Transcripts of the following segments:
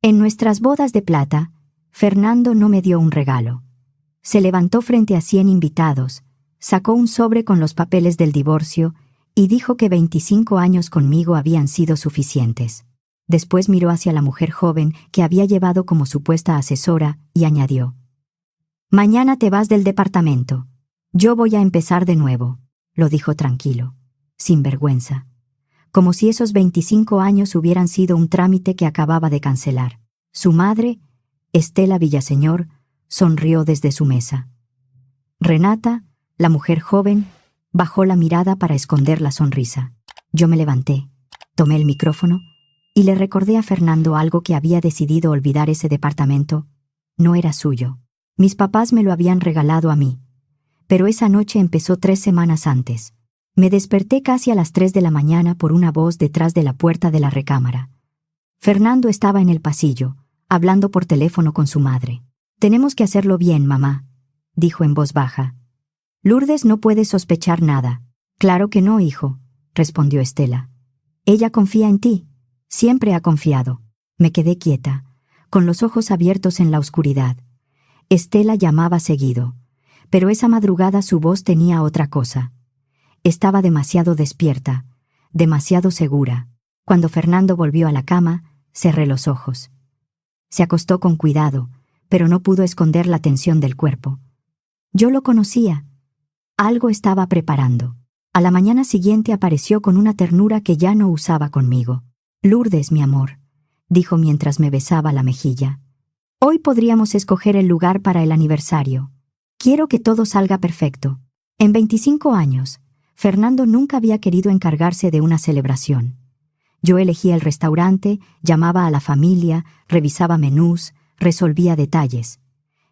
En nuestras bodas de plata, Fernando no me dio un regalo. Se levantó frente a 100 invitados, sacó un sobre con los papeles del divorcio y dijo que 25 años conmigo habían sido suficientes. Después miró hacia la mujer joven que había llevado como supuesta asesora y añadió: «Mañana te vas del departamento. Yo voy a empezar de nuevo», lo dijo tranquilo, sin vergüenza, como si esos 25 años hubieran sido un trámite que acababa de cancelar. Su madre, Estela Villaseñor, sonrió desde su mesa. Renata, la mujer joven, bajó la mirada para esconder la sonrisa. Yo me levanté, tomé el micrófono y le recordé a Fernando algo que había decidido olvidar. Ese departamento no era suyo. Mis papás me lo habían regalado a mí. Pero esa noche empezó 3 semanas antes. Me desperté casi a las 3 de la mañana por una voz detrás de la puerta de la recámara. Fernando estaba en el pasillo, hablando por teléfono con su madre. «Tenemos que hacerlo bien, mamá», dijo en voz baja. «Lourdes no puede sospechar nada». «Claro que no, hijo», respondió Estela. «Ella confía en ti. Siempre ha confiado». Me quedé quieta, con los ojos abiertos en la oscuridad. Estela llamaba seguido, pero esa madrugada su voz tenía otra cosa. Estaba demasiado despierta, demasiado segura. Cuando Fernando volvió a la cama, cerré los ojos. Se acostó con cuidado, pero no pudo esconder la tensión del cuerpo. Yo lo conocía. Algo estaba preparando. A la mañana siguiente apareció con una ternura que ya no usaba conmigo. «Lourdes, mi amor», dijo mientras me besaba la mejilla. «Hoy podríamos escoger el lugar para el aniversario. Quiero que todo salga perfecto». En 25 años, Fernando nunca había querido encargarse de una celebración. Yo elegía el restaurante, llamaba a la familia, revisaba menús, resolvía detalles.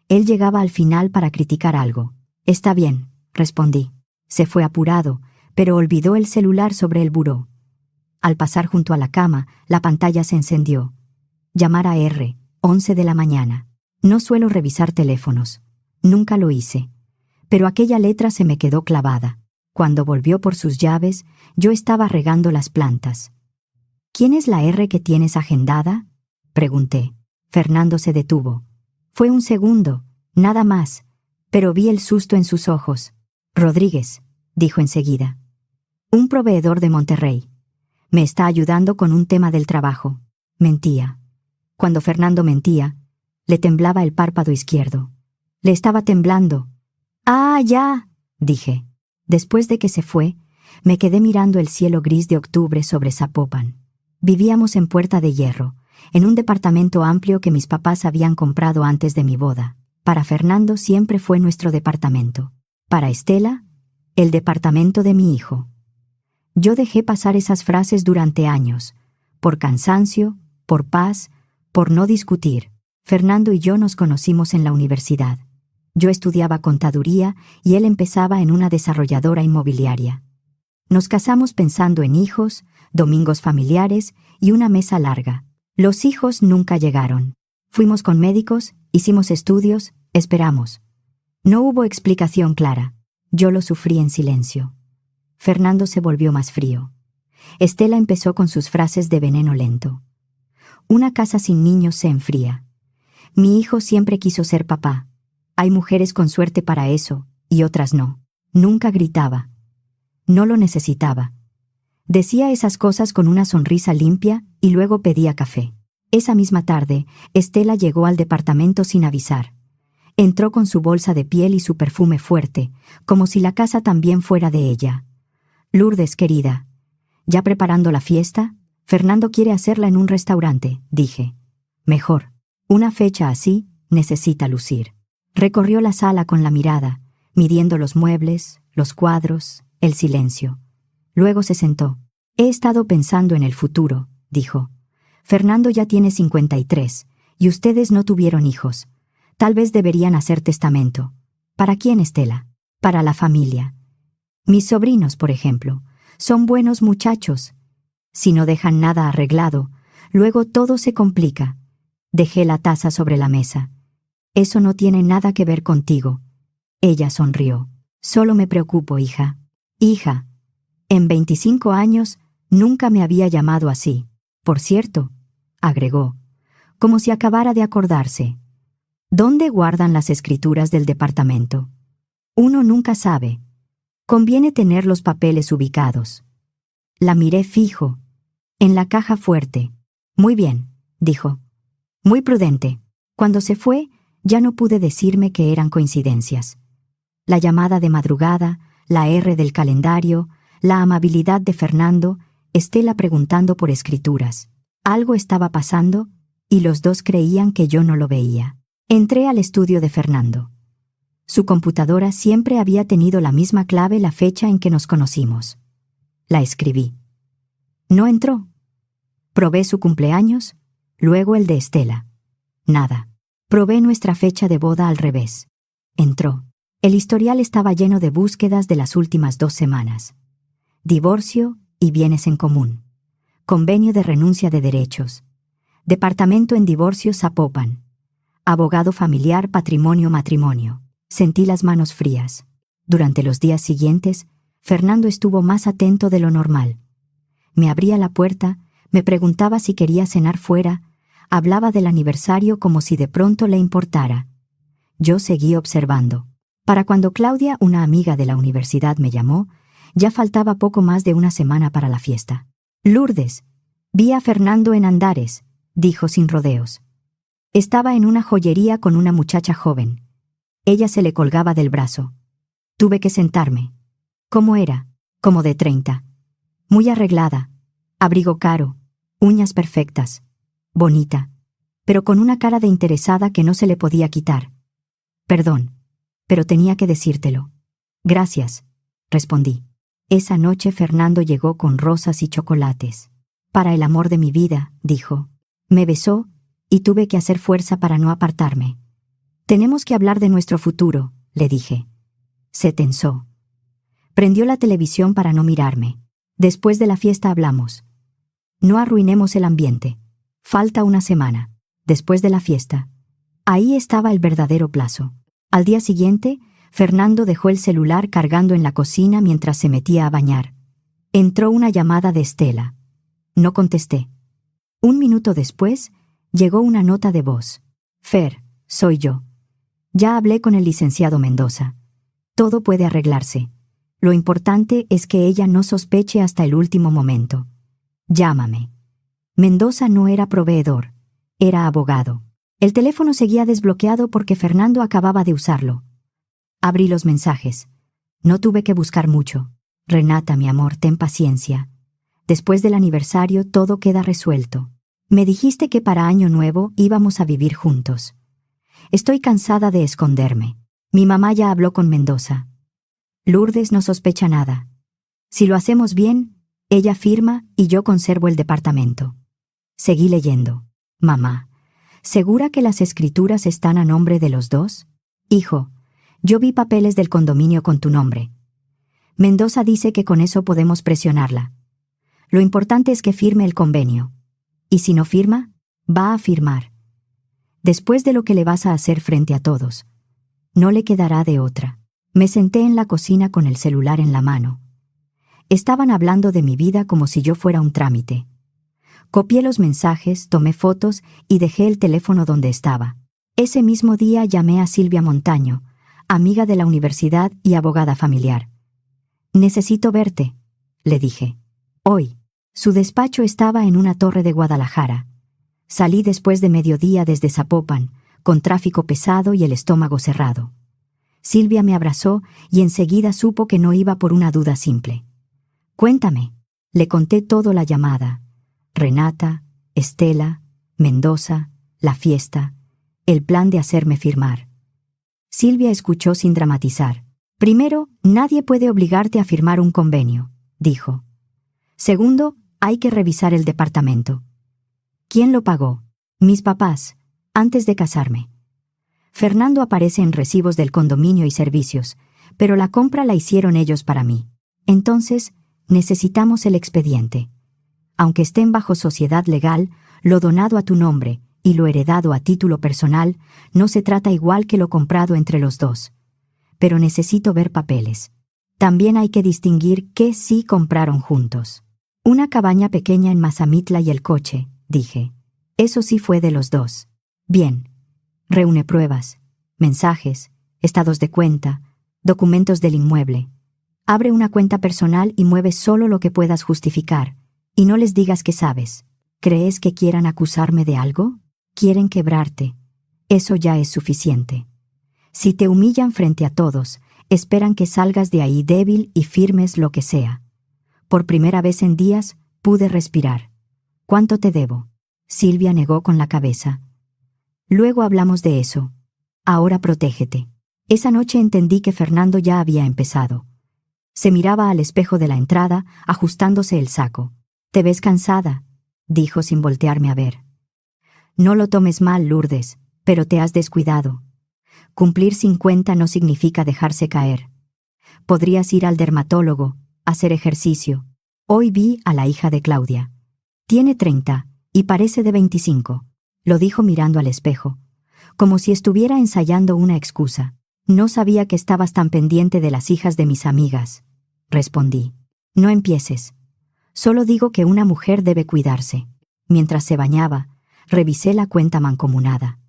Él llegaba al final para criticar algo. «Está bien», respondí. Se fue apurado, pero olvidó el celular sobre el buró. Al pasar junto a la cama, la pantalla se encendió. Llamar a R, 11 de la mañana. No suelo revisar teléfonos. Nunca lo hice. Pero aquella letra se me quedó clavada. Cuando volvió por sus llaves, yo estaba regando las plantas. «¿Quién es la R que tienes agendada?», pregunté. Fernando se detuvo. Fue un segundo, nada más, pero vi el susto en sus ojos. «Rodríguez», dijo enseguida. «Un proveedor de Monterrey. Me está ayudando con un tema del trabajo». Mentía. Cuando Fernando mentía, le temblaba el párpado izquierdo. Le estaba temblando. «Ah, ya», dije. Después de que se fue, me quedé mirando el cielo gris de octubre sobre Zapopan. Vivíamos en Puerta de Hierro, en un departamento amplio que mis papás habían comprado antes de mi boda. Para Fernando siempre fue nuestro departamento. Para Estela, el departamento de mi hijo. Yo dejé pasar esas frases durante años, por cansancio, por paz, por no discutir. Fernando y yo nos conocimos en la universidad. Yo estudiaba contaduría y él empezaba en una desarrolladora inmobiliaria. Nos casamos pensando en hijos, domingos familiares y una mesa larga. Los hijos nunca llegaron. Fuimos con médicos, hicimos estudios, esperamos. No hubo explicación clara. Yo lo sufrí en silencio. Fernando se volvió más frío. Estela empezó con sus frases de veneno lento. «Una casa sin niños se enfría. Mi hijo siempre quiso ser papá. Hay mujeres con suerte para eso, y otras no». Nunca gritaba. No lo necesitaba. Decía esas cosas con una sonrisa limpia y luego pedía café. Esa misma tarde, Estela llegó al departamento sin avisar. Entró con su bolsa de piel y su perfume fuerte, como si la casa también fuera de ella. «Lourdes, querida, ¿ya preparando la fiesta? Fernando quiere hacerla en un restaurante», dije. «Mejor. Una fecha así necesita lucir». Recorrió la sala con la mirada, midiendo los muebles, los cuadros, el silencio. Luego se sentó. «He estado pensando en el futuro», dijo. «Fernando ya tiene 53, y ustedes no tuvieron hijos. Tal vez deberían hacer testamento». «¿Para quién, Estela?» «Para la familia. Mis sobrinos, por ejemplo, son buenos muchachos. Si no dejan nada arreglado, luego todo se complica». Dejé la taza sobre la mesa. «Eso no tiene nada que ver contigo». Ella sonrió. «Solo me preocupo, hija». «Hija». En 25 años nunca me había llamado así. «Por cierto», agregó, como si acabara de acordarse. ¿Dónde guardan las escrituras del departamento? Uno nunca sabe. Conviene tener los papeles ubicados. La miré fijo. En la caja fuerte. Muy bien, dijo. Muy prudente. Cuando se fue, ya no pude decirme que eran coincidencias. La llamada de madrugada, la R del calendario, la amabilidad de Fernando, Estela preguntando por escrituras. Algo estaba pasando y los dos creían que yo no lo veía. Entré al estudio de Fernando. Su computadora siempre había tenido la misma clave la fecha en que nos conocimos. La escribí. No entró. Probé su cumpleaños, luego el de Estela. Nada. Probé nuestra fecha de boda al revés. Entró. El historial estaba lleno de búsquedas de las últimas 2 semanas. Divorcio y bienes en común. Convenio de renuncia de derechos. Departamento en divorcio Zapopan. Abogado familiar, patrimonio, matrimonio. Sentí las manos frías. Durante los días siguientes, Fernando estuvo más atento de lo normal. Me abría la puerta, me preguntaba si quería cenar fuera, hablaba del aniversario como si de pronto le importara. Yo seguí observando. Para cuando Claudia, una amiga de la universidad, me llamó, ya faltaba poco más de una semana para la fiesta. Lourdes, vi a Fernando en Andares, dijo sin rodeos. Estaba en una joyería con una muchacha joven. Ella se le colgaba del brazo. Tuve que sentarme. ¿Cómo era? Como de 30. Muy arreglada, abrigo caro, uñas perfectas, bonita, pero con una cara de interesada que no se le podía quitar. Perdón, pero tenía que decírtelo. Gracias, respondí. Esa noche Fernando llegó con rosas y chocolates. Para el amor de mi vida, dijo. Me besó y tuve que hacer fuerza para no apartarme. Tenemos que hablar de nuestro futuro, le dije. Se tensó. Prendió la televisión para no mirarme. Después de la fiesta hablamos. No arruinemos el ambiente. Falta una semana. Después de la fiesta. Ahí estaba el verdadero plazo. Al día siguiente, Fernando dejó el celular cargando en la cocina mientras se metía a bañar. Entró una llamada de Estela. No contesté. 1 minuto después, llegó una nota de voz. Fer, soy yo. Ya hablé con el licenciado Mendoza. Todo puede arreglarse. Lo importante es que ella no sospeche hasta el último momento. Llámame. Mendoza no era proveedor, era abogado. El teléfono seguía desbloqueado porque Fernando acababa de usarlo. Abrí los mensajes. No tuve que buscar mucho. Renata, mi amor, ten paciencia. Después del aniversario todo queda resuelto. Me dijiste que para Año Nuevo íbamos a vivir juntos. Estoy cansada de esconderme. Mi mamá ya habló con Mendoza. Lourdes no sospecha nada. Si lo hacemos bien, ella firma y yo conservo el departamento. Seguí leyendo. Mamá, ¿segura que las escrituras están a nombre de los dos? Hijo, yo vi papeles del condominio con tu nombre. Mendoza dice que con eso podemos presionarla. Lo importante es que firme el convenio. Y si no firma, va a firmar. Después de lo que le vas a hacer frente a todos, no le quedará de otra. Me senté en la cocina con el celular en la mano. Estaban hablando de mi vida como si yo fuera un trámite. Copié los mensajes, tomé fotos y dejé el teléfono donde estaba. Ese mismo día llamé a Silvia Montaño, amiga de la universidad y abogada familiar. Necesito verte, le dije. Hoy. Su despacho estaba en una torre de Guadalajara. Salí después de mediodía desde Zapopan, con tráfico pesado y el estómago cerrado. Silvia me abrazó y enseguida supo que no iba por una duda simple. Cuéntame. Le conté todo la llamada. Renata, Estela, Mendoza, la fiesta, el plan de hacerme firmar. Silvia escuchó sin dramatizar. Primero, nadie puede obligarte a firmar un convenio, dijo. Segundo, hay que revisar el departamento. ¿Quién lo pagó? Mis papás, antes de casarme. Fernando aparece en recibos del condominio y servicios, pero la compra la hicieron ellos para mí. Entonces, necesitamos el expediente. Aunque estén bajo sociedad legal, lo donado a tu nombre y lo heredado a título personal no se trata igual que lo comprado entre los dos. Pero necesito ver papeles. También hay que distinguir qué sí compraron juntos. Una cabaña pequeña en Mazamitla y el coche, dije. Eso sí fue de los dos. Bien. Reúne pruebas, mensajes, estados de cuenta, documentos del inmueble. Abre una cuenta personal y mueve solo lo que puedas justificar. Y no les digas que sabes. ¿Crees que quieran acusarme de algo? Quieren quebrarte. Eso ya es suficiente. Si te humillan frente a todos, esperan que salgas de ahí débil y firmes lo que sea. Por primera vez en días, pude respirar. ¿Cuánto te debo? Silvia negó con la cabeza. Luego hablamos de eso. Ahora protégete. Esa noche entendí que Fernando ya había empezado. Se miraba al espejo de la entrada, ajustándose el saco. «Te ves cansada», dijo sin voltearme a ver. «No lo tomes mal, Lourdes, pero te has descuidado. Cumplir 50 no significa dejarse caer. Podrías ir al dermatólogo, hacer ejercicio. Hoy vi a la hija de Claudia. Tiene 30 y parece de 25. Lo dijo mirando al espejo, como si estuviera ensayando una excusa. «No sabía que estabas tan pendiente de las hijas de mis amigas», respondí. «No empieces. Solo digo que una mujer debe cuidarse». Mientras se bañaba, revisé la cuenta mancomunada.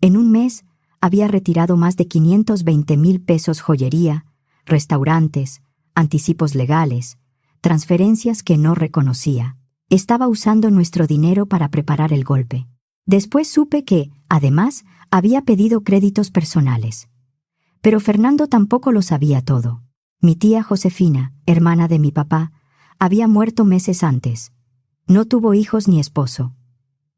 En un mes, había retirado más de 520,000 pesos joyería, restaurantes, anticipos legales, transferencias que no reconocía. Estaba usando nuestro dinero para preparar el golpe. Después supe que, además, había pedido créditos personales. Pero Fernando tampoco lo sabía todo. Mi tía Josefina, hermana de mi papá, había muerto meses antes. No tuvo hijos ni esposo.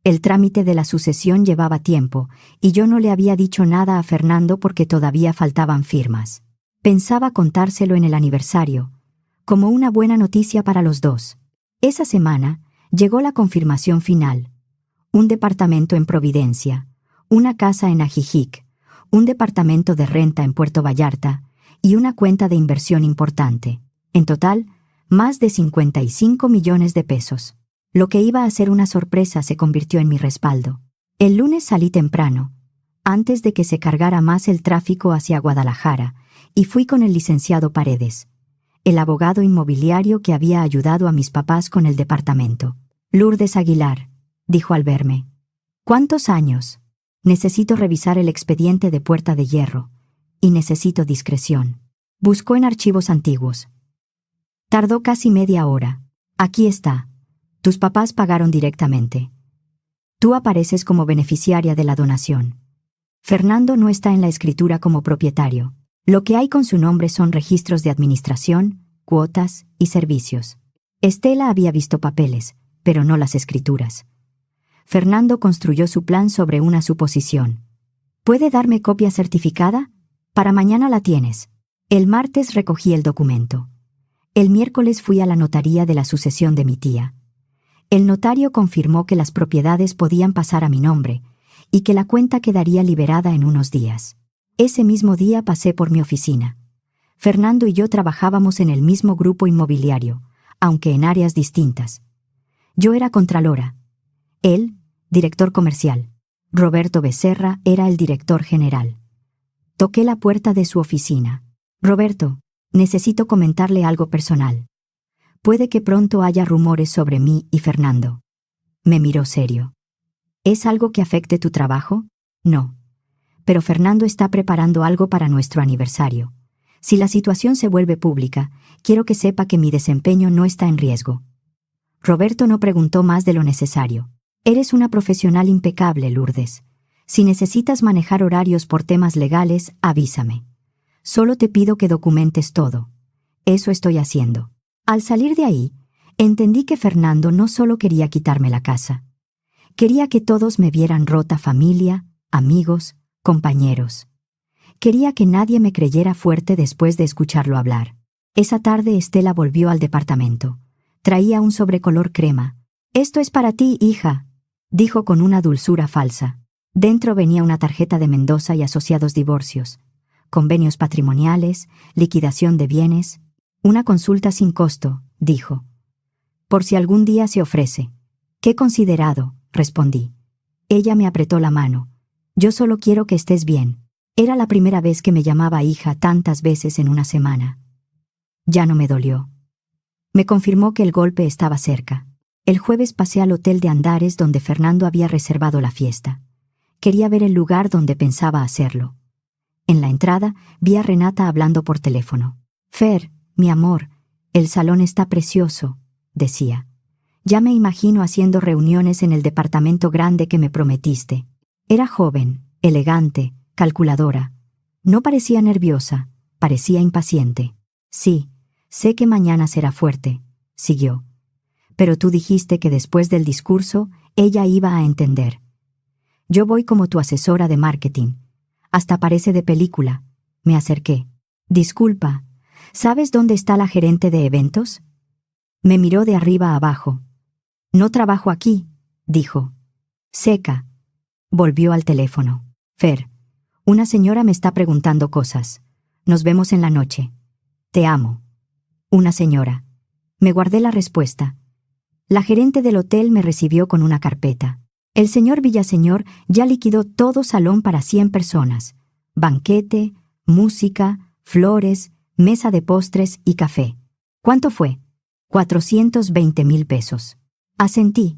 El trámite de la sucesión llevaba tiempo, y yo no le había dicho nada a Fernando porque todavía faltaban firmas. Pensaba contárselo en el aniversario, como una buena noticia para los dos. Esa semana llegó la confirmación final. Un departamento en Providencia, una casa en Ajijic, un departamento de renta en Puerto Vallarta y una cuenta de inversión importante. En total, más de 55 millones de pesos. Lo que iba a ser una sorpresa se convirtió en mi respaldo. El lunes salí temprano, antes de que se cargara más el tráfico hacia Guadalajara, y fui con el licenciado Paredes, el abogado inmobiliario que había ayudado a mis papás con el departamento. «Lourdes Aguilar», dijo al verme. «¿Cuántos años? Necesito revisar el expediente de Puerta de Hierro, y necesito discreción». Buscó en archivos antiguos. Tardó casi media hora. «Aquí está. Tus papás pagaron directamente. Tú apareces como beneficiaria de la donación. Fernando no está en la escritura como propietario. Lo que hay con su nombre son registros de administración, cuotas y servicios. Estela había visto papeles, pero no las escrituras. Fernando construyó su plan sobre una suposición. ¿Puede darme copia certificada? Para mañana la tienes». El martes recogí el documento. El miércoles fui a la notaría de la sucesión de mi tía. El notario confirmó que las propiedades podían pasar a mi nombre y que la cuenta quedaría liberada en unos días. Ese mismo día pasé por mi oficina. Fernando y yo trabajábamos en el mismo grupo inmobiliario, aunque en áreas distintas. Yo era contralora. Él, director comercial. Roberto Becerra era el director general. Toqué la puerta de su oficina. «Roberto, necesito comentarle algo personal. Puede que pronto haya rumores sobre mí y Fernando». Me miró serio. «¿Es algo que afecte tu trabajo?» «No. Pero Fernando está preparando algo para nuestro aniversario. Si la situación se vuelve pública, quiero que sepa que mi desempeño no está en riesgo». Roberto no preguntó más de lo necesario. «Eres una profesional impecable, Lourdes. Si necesitas manejar horarios por temas legales, avísame. Solo te pido que documentes todo. Eso estoy haciendo». Al salir de ahí, entendí que Fernando no solo quería quitarme la casa. Quería que todos me vieran rota: familia, amigos, compañeros. Quería que nadie me creyera fuerte después de escucharlo hablar. Esa tarde Estela volvió al departamento. Traía un sobre color crema. «Esto es para ti, hija», dijo con una dulzura falsa. Dentro venía una tarjeta de Mendoza y Asociados Divorcios, convenios patrimoniales, liquidación de bienes. «Una consulta sin costo», dijo. «Por si algún día se ofrece». «Qué considerado», respondí. Ella me apretó la mano. «Yo solo quiero que estés bien». Era la primera vez que me llamaba hija tantas veces en una semana. Ya no me dolió. Me confirmó que el golpe estaba cerca. El jueves pasé al hotel de Andares donde Fernando había reservado la fiesta. Quería ver el lugar donde pensaba hacerlo. En la entrada vi a Renata hablando por teléfono. «Fer, mi amor, el salón está precioso», decía. «Ya me imagino haciendo reuniones en el departamento grande que me prometiste». Era joven, elegante, calculadora. No parecía nerviosa, parecía impaciente. «Sí, sé que mañana será fuerte», siguió. «Pero tú dijiste que después del discurso ella iba a entender. Yo voy como tu asesora de marketing. Hasta parece de película». Me acerqué. «Disculpa, ¿sabes dónde está la gerente de eventos?». Me miró de arriba a abajo. «No trabajo aquí», dijo. Seca. Volvió al teléfono. «Fer, una señora me está preguntando cosas. Nos vemos en la noche. Te amo». Una señora. Me guardé la respuesta. La gerente del hotel me recibió con una carpeta. El señor Villaseñor ya liquidó todo salón para 100 personas. Banquete, música, flores, mesa de postres y café. ¿Cuánto fue? 420,000 pesos. Asentí.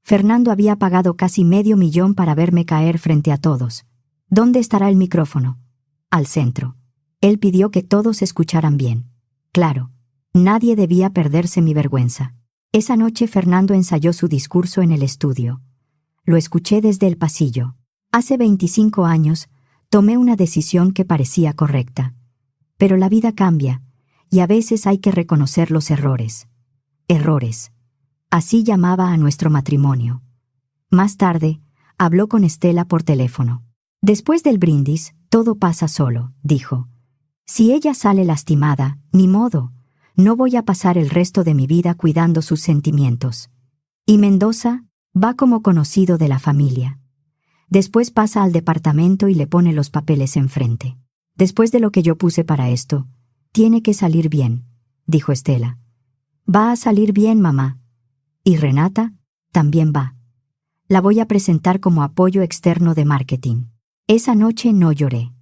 Fernando había pagado casi $500,000 para verme caer frente a todos. ¿Dónde estará el micrófono? Al centro. Él pidió que todos escucharan bien. Claro, nadie debía perderse mi vergüenza. Esa noche Fernando ensayó su discurso en el estudio. Lo escuché desde el pasillo. Hace 25 años tomé una decisión que parecía correcta. Pero la vida cambia, y a veces hay que reconocer los errores. Errores. Así llamaba a nuestro matrimonio. Más tarde, habló con Estela por teléfono. «Después del brindis, todo pasa solo», dijo. «Si ella sale lastimada, ni modo. No voy a pasar el resto de mi vida cuidando sus sentimientos». Y Mendoza va como conocido de la familia. Después pasa al departamento y le pone los papeles enfrente. «Después de lo que yo puse para esto, tiene que salir bien», dijo Estela. «Va a salir bien, mamá. Y Renata también va. La voy a presentar como apoyo externo de marketing». Esa noche no lloré.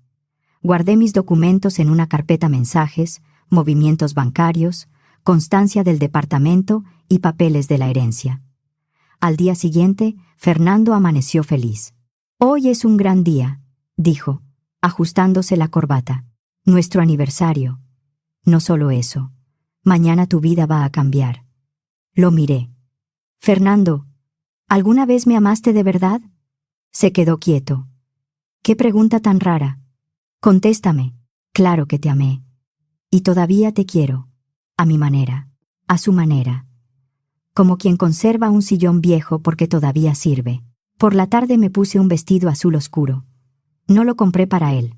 Guardé mis documentos en una carpeta mensajes, movimientos bancarios, constancia del departamento y papeles de la herencia. Al día siguiente, Fernando amaneció feliz. «Hoy es un gran día», dijo, ajustándose la corbata. «Nuestro aniversario. No solo eso. Mañana tu vida va a cambiar». Lo miré. «Fernando, ¿alguna vez me amaste de verdad?». Se quedó quieto. «Qué pregunta tan rara. Contéstame». «Claro que te amé. Y todavía te quiero. A mi manera. A su manera. Como quien conserva un sillón viejo porque todavía sirve». Por la tarde me puse un vestido azul oscuro. No lo compré para él.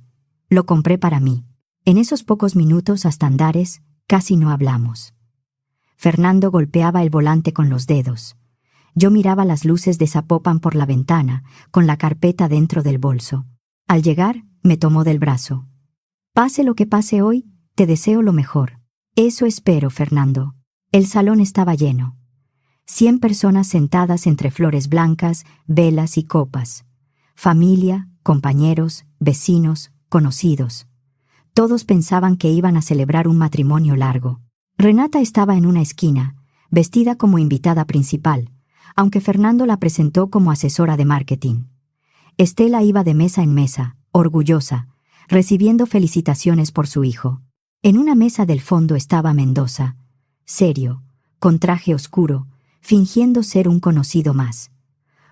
Lo compré para mí. En esos pocos minutos hasta Andares, casi no hablamos. Fernando golpeaba el volante con los dedos. Yo miraba las luces de Zapopan por la ventana, con la carpeta dentro del bolso. Al llegar, me tomó del brazo. «Pase lo que pase hoy, te deseo lo mejor». «Eso espero, Fernando». El salón estaba lleno. 100 personas sentadas entre flores blancas, velas y copas. Familia, compañeros, vecinos, conocidos. Todos pensaban que iban a celebrar un matrimonio largo. Renata estaba en una esquina, vestida como invitada principal, aunque Fernando la presentó como asesora de marketing. Estela iba de mesa en mesa, orgullosa, recibiendo felicitaciones por su hijo. En una mesa del fondo estaba Mendoza, serio, con traje oscuro, fingiendo ser un conocido más.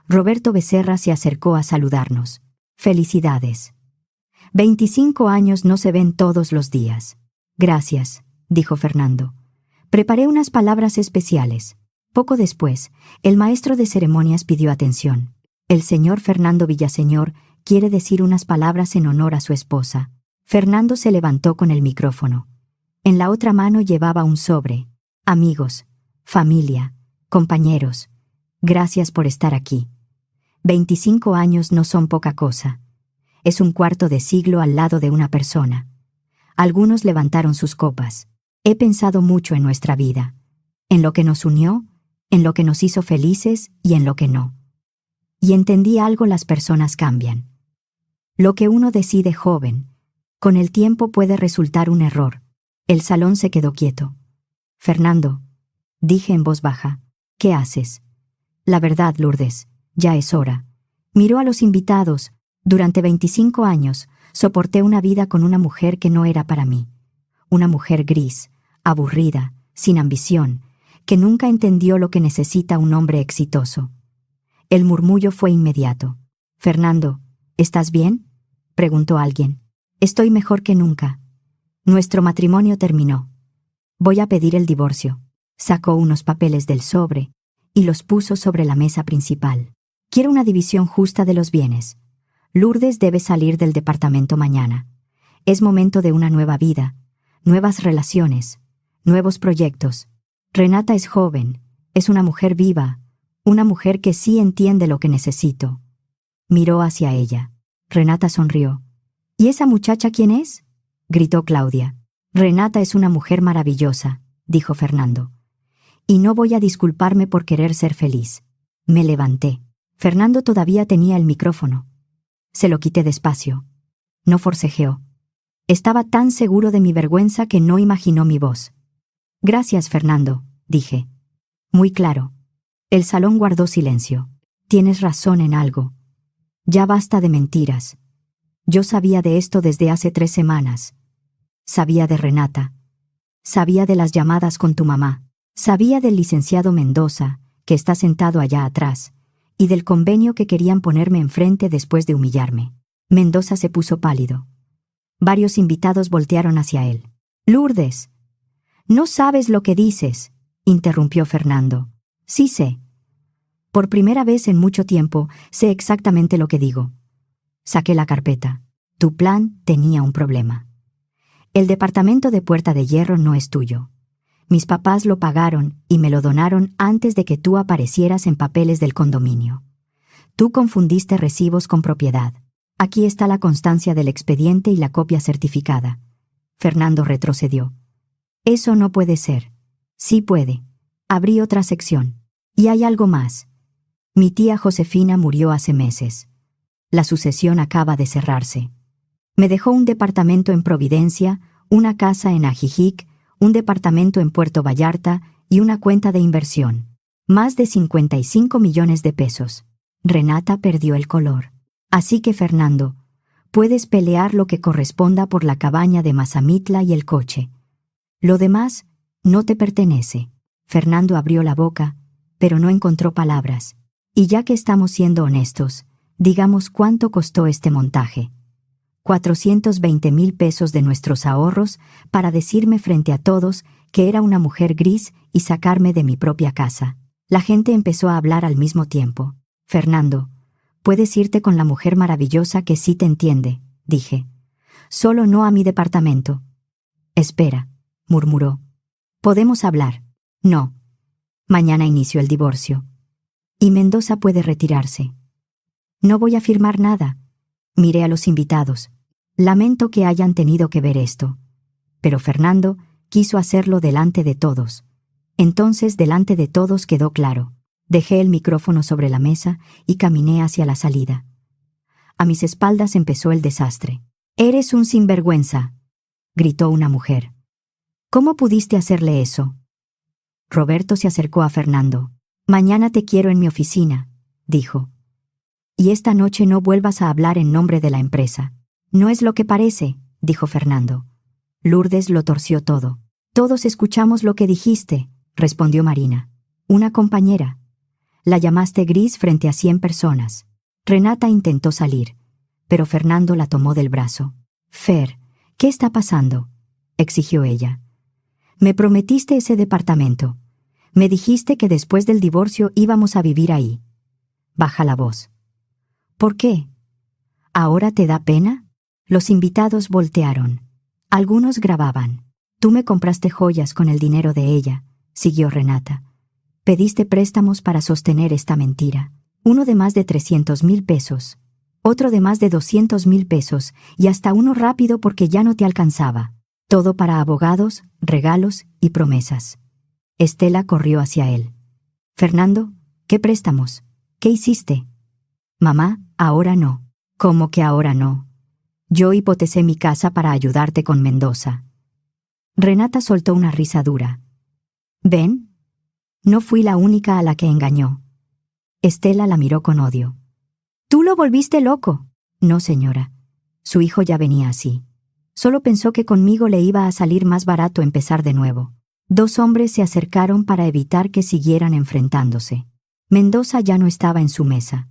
Roberto Becerra se acercó a saludarnos. «Felicidades. 25 años no se ven todos los días». «Gracias», dijo Fernando. «Preparé unas palabras especiales». Poco después, el maestro de ceremonias pidió atención. «El señor Fernando Villaseñor quiere decir unas palabras en honor a su esposa». Fernando se levantó con el micrófono. En la otra mano llevaba un sobre. «Amigos, familia, compañeros, gracias por estar aquí. 25 años no son poca cosa. Es un cuarto de siglo al lado de una persona». Algunos levantaron sus copas. «He pensado mucho en nuestra vida, en lo que nos unió, en lo que nos hizo felices y en lo que no. Y entendí algo: las personas cambian. Lo que uno decide joven, con el tiempo puede resultar un error». El salón se quedó quieto. «Fernando», dije en voz baja, ¿Qué haces? La verdad, Lourdes, ya es hora. Miró a los invitados. Durante 25 años, soporté una vida con una mujer que no era para mí. Una mujer gris, aburrida, sin ambición, que nunca entendió lo que necesita un hombre exitoso. El murmullo fue inmediato. «Fernando, ¿estás bien?», preguntó alguien. «Estoy mejor que nunca. Nuestro matrimonio terminó. Voy a pedir el divorcio». Sacó unos papeles del sobre y los puso sobre la mesa principal. «Quiero una división justa de los bienes. Lourdes debe salir del departamento mañana. Es momento de una nueva vida, nuevas relaciones, nuevos proyectos. Renata es joven, es una mujer viva, una mujer que sí entiende lo que necesito». Miró hacia ella. Renata sonrió. «¿Y esa muchacha quién es?», gritó Claudia. «Renata es una mujer maravillosa», dijo Fernando. «Y no voy a disculparme por querer ser feliz». Me levanté. Fernando todavía tenía el micrófono. Se lo quité despacio. No forcejeó. Estaba tan seguro de mi vergüenza que no imaginó mi voz. «Gracias, Fernando», dije. Muy claro. El salón guardó silencio. «Tienes razón en algo. Ya basta de mentiras. Yo sabía de esto desde hace 3 semanas. Sabía de Renata. Sabía de las llamadas con tu mamá. Sabía del licenciado Mendoza, que está sentado allá atrás, y del convenio que querían ponerme enfrente después de humillarme». Mendoza se puso pálido. Varios invitados voltearon hacia él. «Lourdes, no sabes lo que dices», interrumpió Fernando. «Sí sé. Por primera vez en mucho tiempo sé exactamente lo que digo». Saqué la carpeta. «Tu plan tenía un problema. El departamento de Puerta de Hierro no es tuyo. Mis papás lo pagaron y me lo donaron antes de que tú aparecieras en papeles del condominio. Tú confundiste recibos con propiedad. Aquí está la constancia del expediente y la copia certificada». Fernando retrocedió. «Eso no puede ser». «Sí puede. Abrí otra sección. Y hay algo más. Mi tía Josefina murió hace meses. La sucesión acaba de cerrarse. Me dejó un departamento en Providencia, una casa en Ajijic, un departamento en Puerto Vallarta y una cuenta de inversión. Más de 55 millones de pesos. Renata perdió el color. «Así que, Fernando, puedes pelear lo que corresponda por la cabaña de Mazamitla y el coche. Lo demás no te pertenece». Fernando abrió la boca, pero no encontró palabras. «Y ya que estamos siendo honestos, digamos cuánto costó este montaje. 420,000 pesos de nuestros ahorros para decirme frente a todos que era una mujer gris y sacarme de mi propia casa». La gente empezó a hablar al mismo tiempo. «Fernando, puedes irte con la mujer maravillosa que sí te entiende», dije. «Solo no a mi departamento». «Espera», murmuró. «¿Podemos hablar?» «No. Mañana inicio el divorcio. Y Mendoza puede retirarse». «No voy a firmar nada». Miré a los invitados. Lamento que hayan tenido que ver esto. Pero Fernando quiso hacerlo delante de todos. Entonces, delante de todos quedó claro. Dejé el micrófono sobre la mesa y caminé hacia la salida. A mis espaldas empezó el desastre. «Eres un sinvergüenza», gritó una mujer. «¿Cómo pudiste hacerle eso?». Roberto se acercó a Fernando. «Mañana te quiero en mi oficina», dijo. «Y esta noche no vuelvas a hablar en nombre de la empresa». «No es lo que parece», dijo Fernando. Lourdes lo torció todo. «Todos escuchamos lo que dijiste», respondió Marina. «Una compañera. La llamaste gris frente a 100 personas». Renata intentó salir, pero Fernando la tomó del brazo. «Fer, ¿qué está pasando?», exigió ella. «Me prometiste ese departamento. Me dijiste que después del divorcio íbamos a vivir ahí». «Baja la voz». «¿Por qué? ¿Ahora te da pena?». Los invitados voltearon. Algunos grababan. «Tú me compraste joyas con el dinero de ella», siguió Renata. «Pediste préstamos para sostener esta mentira. Uno de más de 300,000 pesos, otro de más de 200,000 pesos y hasta uno rápido porque ya no te alcanzaba. Todo para abogados, regalos y promesas». Estela corrió hacia él. «Fernando, ¿qué préstamos? ¿Qué hiciste?». «Mamá, ahora no». «¿Cómo que ahora no? Yo hipotecé mi casa para ayudarte con Mendoza». Renata soltó una risa dura. «¿Ven? No fui la única a la que engañó. Estela la miró con odio. «¿Tú lo volviste loco?» «No, señora. Su hijo ya venía así. Solo pensó que conmigo le iba a salir más barato empezar de nuevo». Dos hombres se acercaron para evitar que siguieran enfrentándose. Mendoza ya no estaba en su mesa.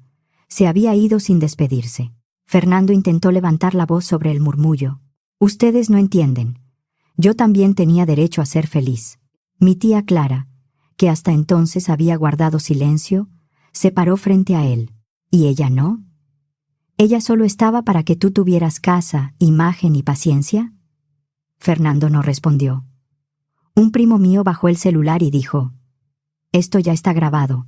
Se había ido sin despedirse. Fernando intentó levantar la voz sobre el murmullo. «Ustedes no entienden. Yo también tenía derecho a ser feliz». Mi tía Clara, que hasta entonces había guardado silencio, se paró frente a él. ¿Y ella no? ¿Ella solo estaba para que tú tuvieras casa, imagen y paciencia? Fernando no respondió. Un primo mío bajó el celular y dijo: «Esto ya está grabado».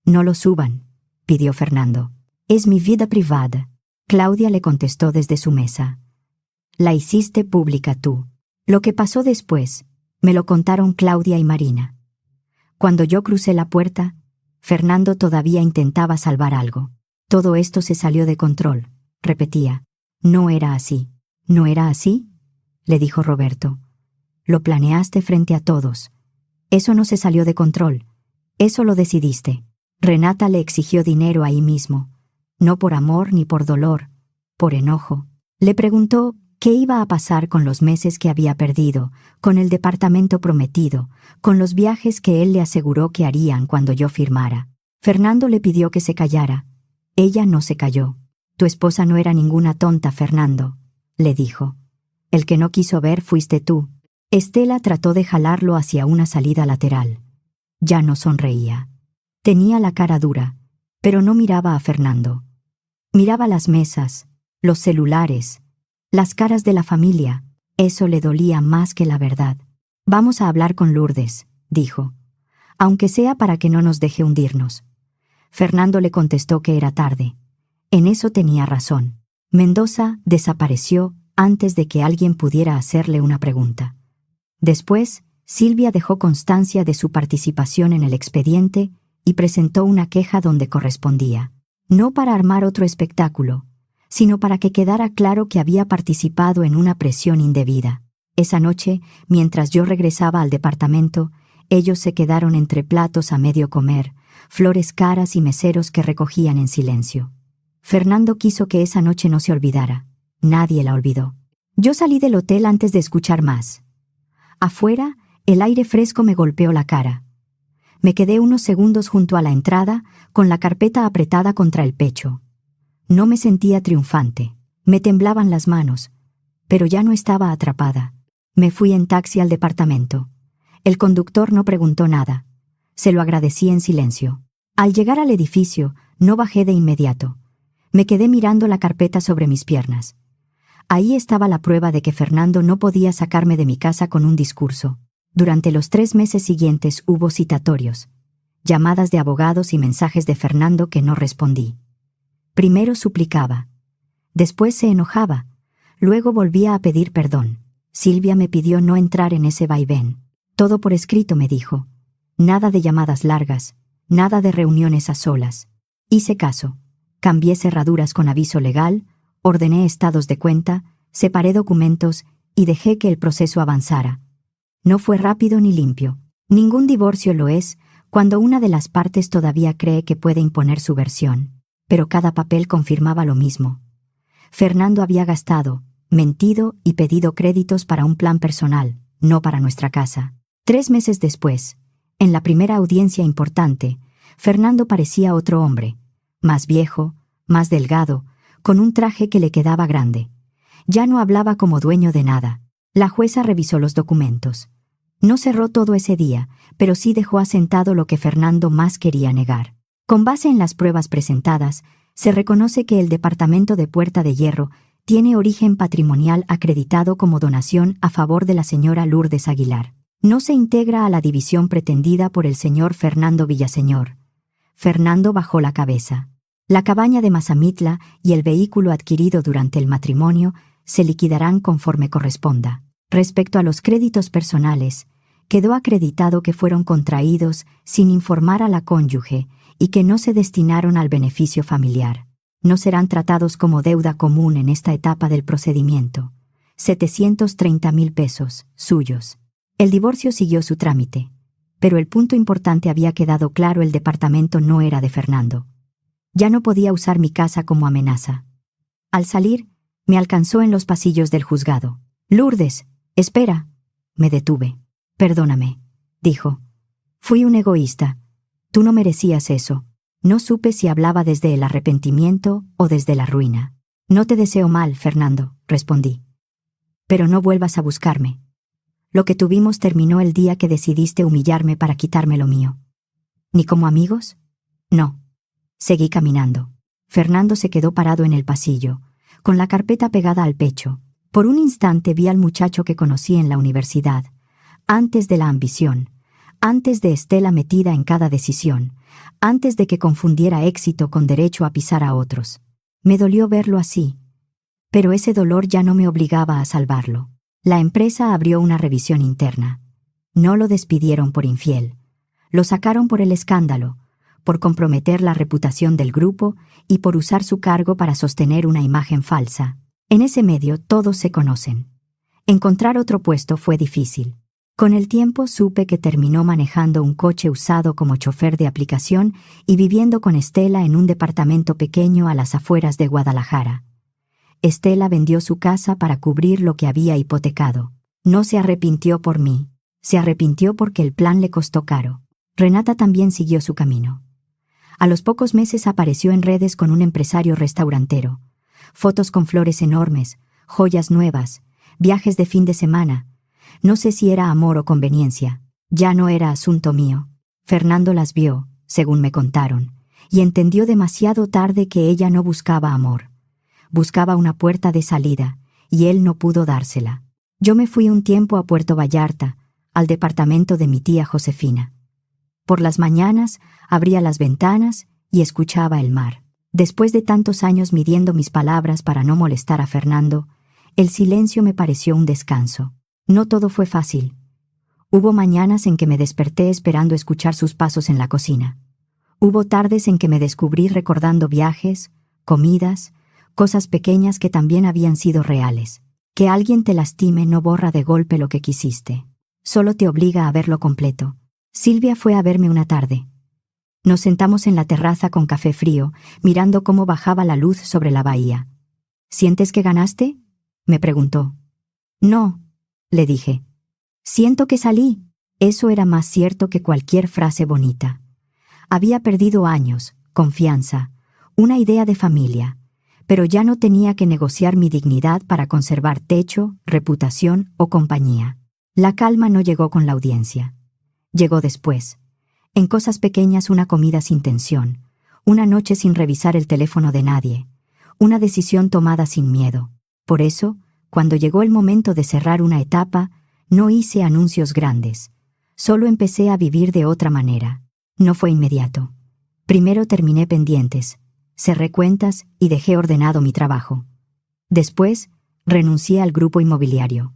«No lo suban», pidió Fernando. «Es mi vida privada». Claudia le contestó desde su mesa. «La hiciste pública tú. Lo que pasó después, me lo contaron Claudia y Marina. Cuando yo crucé la puerta, Fernando todavía intentaba salvar algo. Todo esto se salió de control», repetía. «No era así». «¿No era así?», le dijo Roberto. «Lo planeaste frente a todos. Eso no se salió de control. Eso lo decidiste». Renata le exigió dinero ahí mismo. No por amor ni por dolor, por enojo. Le preguntó qué iba a pasar con los meses que había perdido, con el departamento prometido, con los viajes que él le aseguró que harían cuando yo firmara. Fernando le pidió que se callara. Ella no se calló. «Tu esposa no era ninguna tonta, Fernando», le dijo. «El que no quiso ver fuiste tú». Estela trató de jalarlo hacia una salida lateral. Ya no sonreía. Tenía la cara dura, pero no miraba a Fernando. Miraba las mesas, los celulares, las caras de la familia. Eso le dolía más que la verdad. «Vamos a hablar con Lourdes», dijo, «aunque sea para que no nos deje hundirnos». Fernando le contestó que era tarde. En eso tenía razón. Mendoza desapareció antes de que alguien pudiera hacerle una pregunta. Después, Silvia dejó constancia de su participación en el expediente y presentó una queja donde correspondía. No para armar otro espectáculo, sino para que quedara claro que había participado en una presión indebida. Esa noche, mientras yo regresaba al departamento, ellos se quedaron entre platos a medio comer, flores caras y meseros que recogían en silencio. Fernando quiso que esa noche no se olvidara. Nadie la olvidó. Yo salí del hotel antes de escuchar más. Afuera, el aire fresco me golpeó la cara. Me quedé unos segundos junto a la entrada, con la carpeta apretada contra el pecho. No me sentía triunfante. Me temblaban las manos, pero ya no estaba atrapada. Me fui en taxi al departamento. El conductor no preguntó nada. Se lo agradecí en silencio. Al llegar al edificio, no bajé de inmediato. Me quedé mirando la carpeta sobre mis piernas. Ahí estaba la prueba de que Fernando no podía sacarme de mi casa con un discurso. Durante los 3 meses siguientes hubo citatorios, llamadas de abogados y mensajes de Fernando que no respondí. Primero suplicaba, después se enojaba, luego volvía a pedir perdón. Silvia me pidió no entrar en ese vaivén. Todo por escrito, me dijo. Nada de llamadas largas, nada de reuniones a solas. Hice caso. Cambié cerraduras con aviso legal, ordené estados de cuenta, separé documentos y dejé que el proceso avanzara. No fue rápido ni limpio. Ningún divorcio lo es cuando una de las partes todavía cree que puede imponer su versión. Pero cada papel confirmaba lo mismo. Fernando había gastado, mentido y pedido créditos para un plan personal, no para nuestra casa. 3 meses después, en la primera audiencia importante, Fernando parecía otro hombre, más viejo, más delgado, con un traje que le quedaba grande. Ya no hablaba como dueño de nada. La jueza revisó los documentos. No cerró todo ese día, pero sí dejó asentado lo que Fernando más quería negar. Con base en las pruebas presentadas, se reconoce que el departamento de Puerta de Hierro tiene origen patrimonial acreditado como donación a favor de la señora Lourdes Aguilar. No se integra a la división pretendida por el señor Fernando Villaseñor. Fernando bajó la cabeza. La cabaña de Mazamitla y el vehículo adquirido durante el matrimonio se liquidarán conforme corresponda. Respecto a los créditos personales, quedó acreditado que fueron contraídos sin informar a la cónyuge y que no se destinaron al beneficio familiar. No serán tratados como deuda común en esta etapa del procedimiento. 730,000 pesos, suyos. El divorcio siguió su trámite. Pero el punto importante había quedado claro: el departamento no era de Fernando. Ya no podía usar mi casa como amenaza. Al salir, me alcanzó en los pasillos del juzgado. «Lourdes, espera». Me detuve. «Perdóname», dijo. «Fui un egoísta. Tú no merecías eso». No supe si hablaba desde el arrepentimiento o desde la ruina. «No te deseo mal, Fernando», respondí. «Pero no vuelvas a buscarme. Lo que tuvimos terminó el día que decidiste humillarme para quitarme lo mío». «¿Ni como amigos?» «No». Seguí caminando. Fernando se quedó parado en el pasillo, con la carpeta pegada al pecho. Por un instante vi al muchacho que conocí en la universidad, antes de la ambición, antes de Estela metida en cada decisión, antes de que confundiera éxito con derecho a pisar a otros. Me dolió verlo así, pero ese dolor ya no me obligaba a salvarlo. La empresa abrió una revisión interna. No lo despidieron por infiel. Lo sacaron por el escándalo, por comprometer la reputación del grupo y por usar su cargo para sostener una imagen falsa. En ese medio todos se conocen. Encontrar otro puesto fue difícil. Con el tiempo supe que terminó manejando un coche usado como chofer de aplicación y viviendo con Estela en un departamento pequeño a las afueras de Guadalajara. Estela vendió su casa para cubrir lo que había hipotecado. No se arrepintió por mí, se arrepintió porque el plan le costó caro. Renata también siguió su camino. A los pocos meses apareció en redes con un empresario restaurantero. Fotos con flores enormes, joyas nuevas, viajes de fin de semana. No sé si era amor o conveniencia. Ya no era asunto mío. Fernando las vio, según me contaron, y entendió demasiado tarde que ella no buscaba amor. Buscaba una puerta de salida, y él no pudo dársela. Yo me fui un tiempo a Puerto Vallarta, al departamento de mi tía Josefina. Por las mañanas abría las ventanas y escuchaba el mar. Después de tantos años midiendo mis palabras para no molestar a Fernando, el silencio me pareció un descanso. No todo fue fácil. Hubo mañanas en que me desperté esperando escuchar sus pasos en la cocina. Hubo tardes en que me descubrí recordando viajes, comidas, cosas pequeñas que también habían sido reales. Que alguien te lastime no borra de golpe lo que quisiste. Solo te obliga a verlo completo. Silvia fue a verme una tarde. Nos sentamos en la terraza con café frío, mirando cómo bajaba la luz sobre la bahía. «¿Sientes que ganaste?», me preguntó. «No», le dije. «Siento que salí». Eso era más cierto que cualquier frase bonita. Había perdido años, confianza, una idea de familia, pero ya no tenía que negociar mi dignidad para conservar techo, reputación o compañía. La calma no llegó con la audiencia. Llegó después. En cosas pequeñas, una comida sin tensión, una noche sin revisar el teléfono de nadie, una decisión tomada sin miedo. Por eso, cuando llegó el momento de cerrar una etapa, no hice anuncios grandes. Solo empecé a vivir de otra manera. No fue inmediato. Primero terminé pendientes, cerré cuentas y dejé ordenado mi trabajo. Después, renuncié al grupo inmobiliario.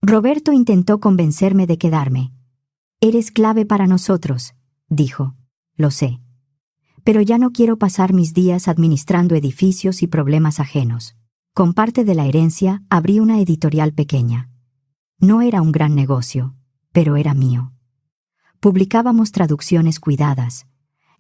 Roberto intentó convencerme de quedarme. «Eres clave para nosotros», dijo. «Lo sé. Pero ya no quiero pasar mis días administrando edificios y problemas ajenos». Con parte de la herencia abrí una editorial pequeña. No era un gran negocio, pero era mío. Publicábamos traducciones cuidadas,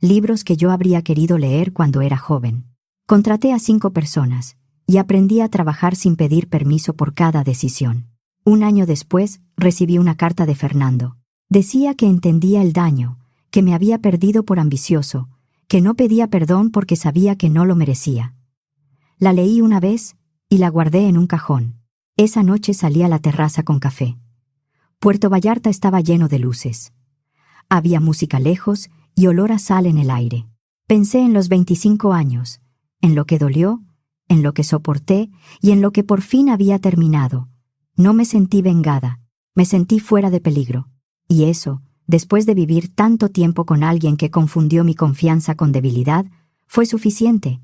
libros que yo habría querido leer cuando era joven. Contraté a 5 personas y aprendí a trabajar sin pedir permiso por cada decisión. Un año después recibí una carta de Fernando. Decía que entendía el daño, que me había perdido por ambicioso, que no pedía perdón porque sabía que no lo merecía. La leí una vez y la guardé en un cajón. Esa noche salí a la terraza con café. Puerto Vallarta estaba lleno de luces. Había música lejos y olor a sal en el aire. Pensé en los 25 años, en lo que dolió, en lo que soporté y en lo que por fin había terminado. No me sentí vengada, me sentí fuera de peligro. Y eso, después de vivir tanto tiempo con alguien que confundió mi confianza con debilidad, fue suficiente.